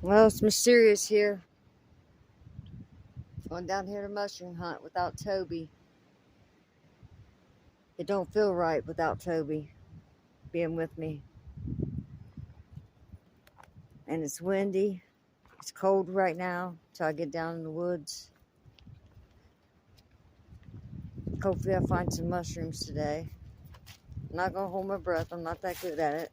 Well, it's mysterious here. Going down here to mushroom hunt without Toby. It don't feel right without Toby being with me. And it's windy. It's cold right now till I get down in the woods. Hopefully I'll find some mushrooms today. I'm not going to hold my breath. I'm not that good at it.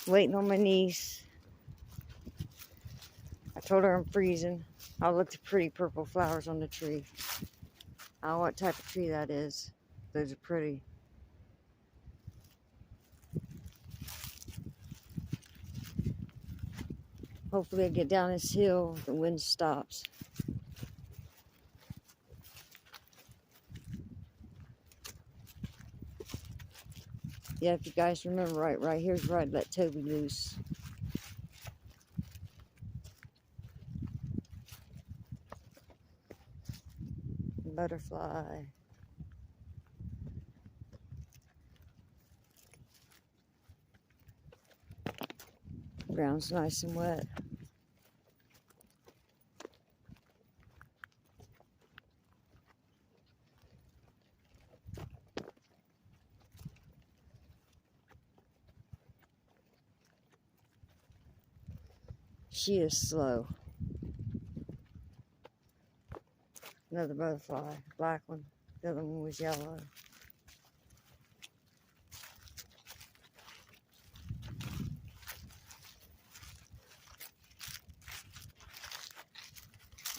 Waiting on my niece. I told her I'm freezing. I'll look at the pretty purple flowers on the tree. I don't know what type of tree that is. Those are pretty. Hopefully I get down this hill, the wind stops. Yeah, if you guys remember right here's where I'd let Toby loose. Butterfly. Ground's nice and wet. She is slow. Another butterfly, black one. The other one was yellow.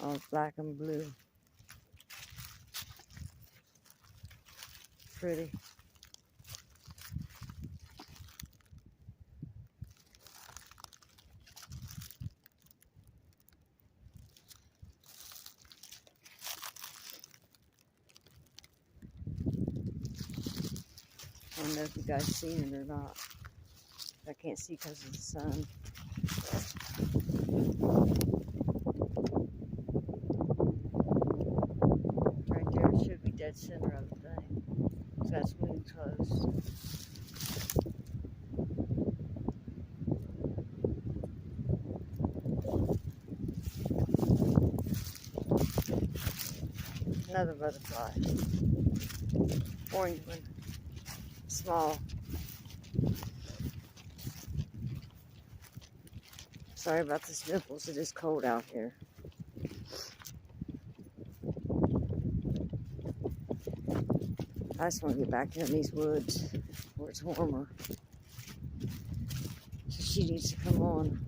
Oh, black and blue. Pretty. I don't know if you guys seen it or not. I can't see because of the sun. Right there should be dead center of the thing. So that's moving close. Another butterfly. Orange one. Small. Sorry about the sniffles. It is cold out here. I just want to get back in these woods where it's warmer. So she needs to come on.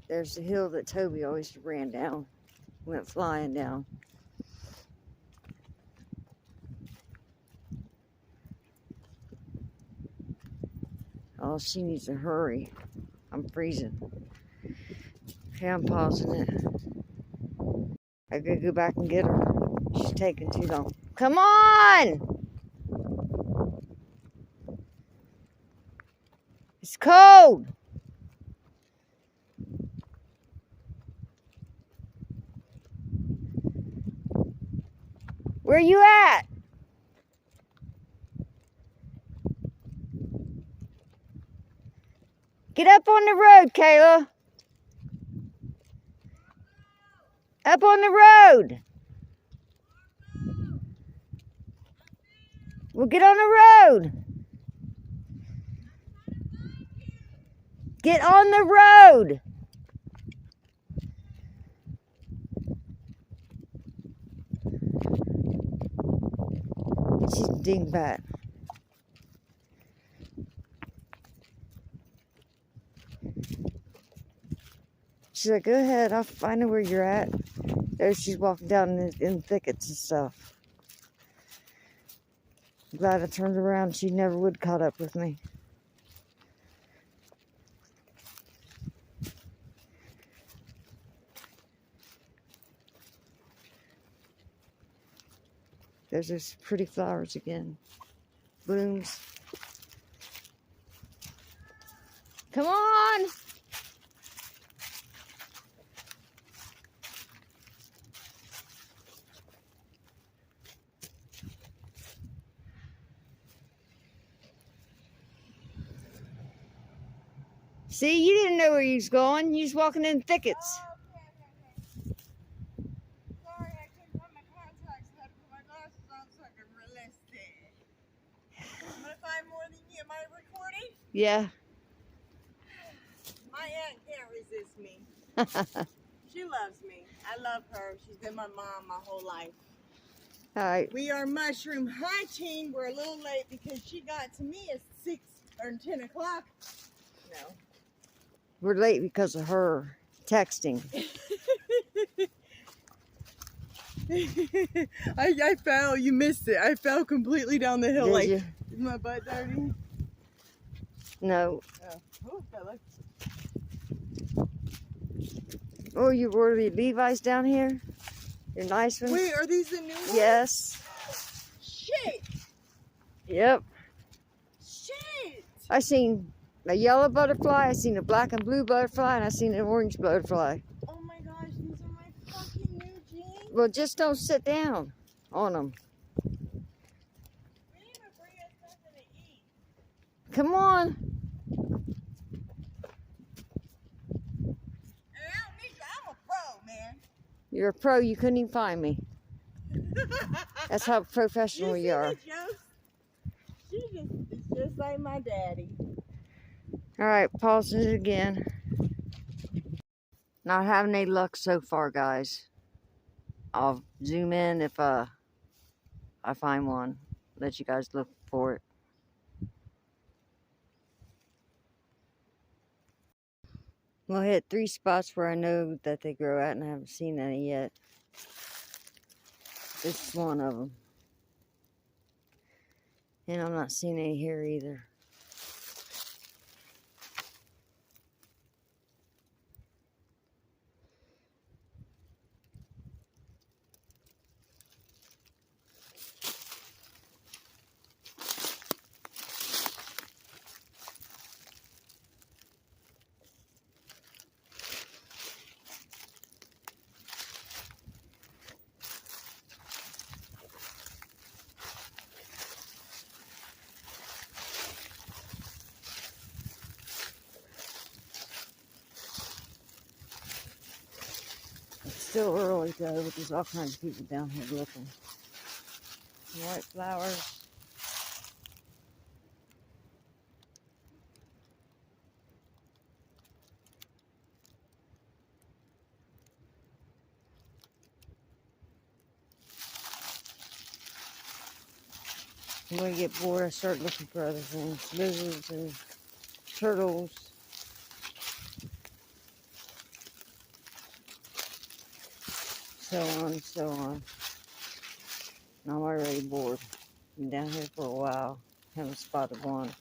There's the hill that Toby always ran down. Went flying down. Oh, she needs to hurry. I'm freezing. Okay, I'm pausing it. I gotta go back and get her. She's taking too long. Come on! It's cold! Where you at? Get up on the road, Kayla. Up on the road. Well, get on the road. Get on the road. She's a dingbat. She's like, go ahead, I know where you're at. There she's walking down in thickets and stuff. I'm glad I turned around. She never would caught up with me. There's those pretty flowers again. Blooms. Come on! See, you didn't know where you was going. You was walking in thickets. Oh, okay. Sorry, I couldn't find my contacts. I had to put my glasses on so I could really see. I'm gonna find more than you. Am I recording? Yeah. My aunt can't resist me. She loves me. I love her. She's been my mom my whole life. All right. We are mushroom hunting. We're a little late because she got to me at 6 or 10 o'clock. No. We're late because of her texting. I fell. You missed it. I fell completely down the hill. Did Like, you? is my butt dirty? No. Oh, fella. Oh, you wore the Levi's down here? Your nice ones? Wait, are these the new ones? Yes. Shit. Yep. Shit. I seen a yellow butterfly, I seen a black and blue butterfly, and I seen an orange butterfly. Oh my gosh, these are my fucking new jeans. Well, just don't sit down on them. We need to bring us something to eat. Come on. And I don't need you. I'm a pro, man. You're a pro. You couldn't even find me. That's how professional you are. It's just like my daddy. All right, pausing it again. Not having any luck so far, guys. I'll zoom in if I find one. Let you guys look for it. Well, I hit 3 spots where I know that they grow at, and I haven't seen any yet. This is one of them. And I'm not seeing any here either. Still early though, but there's all kinds of people down here looking. White flowers. When I get bored, I start looking for other things. Lizards and turtles. So on and so on. And I'm already bored. Been down here for a while. Haven't spotted one.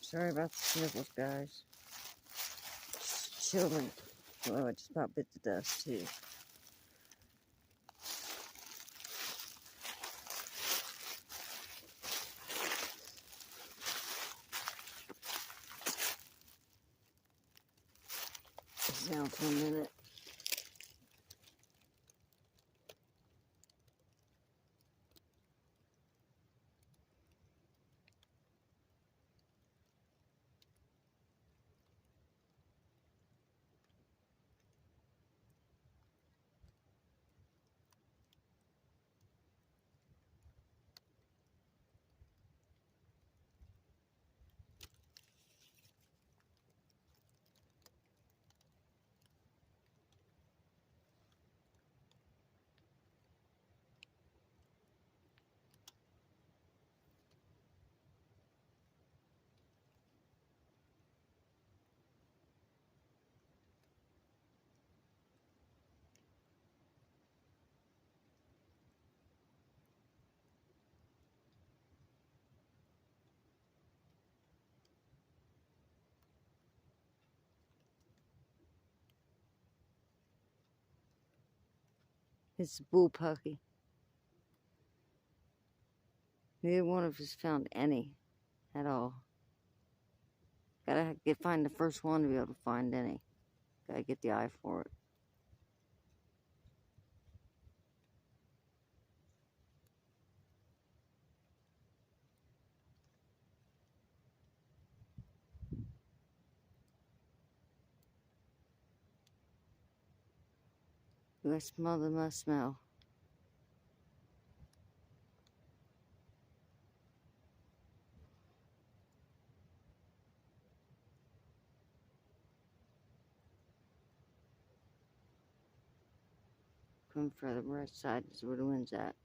Sorry about the sniffles, guys. Children. Oh, I just about bit the dust, too. Sit down for a minute. It's a bull puppy. Neither one of us found any at all. Gotta find the first one to be able to find any. Gotta get the eye for it. I smell the must smell. Come from the right side is where the wind's at.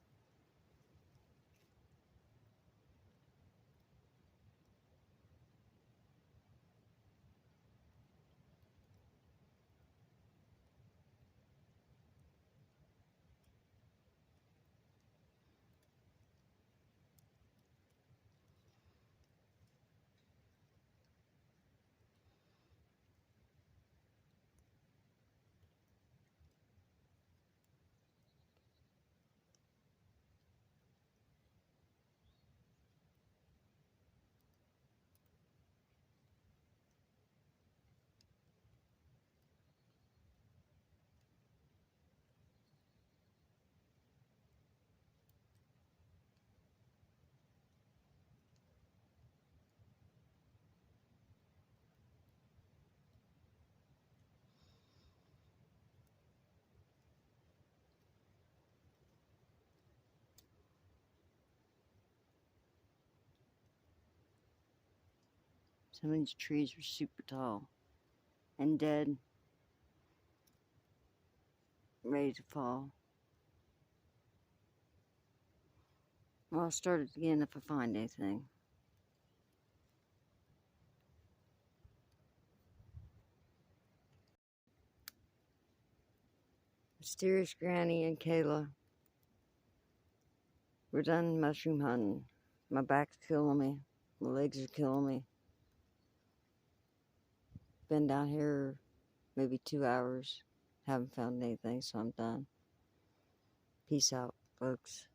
Some of these trees are super tall and dead, ready to fall. Well, I'll start it again if I find anything. Mysterious Granny and Kayla. We're done mushroom hunting. My back's killing me. My legs are killing me. Been down here maybe 2 hours. Haven't found anything, so I'm done. Peace out, folks.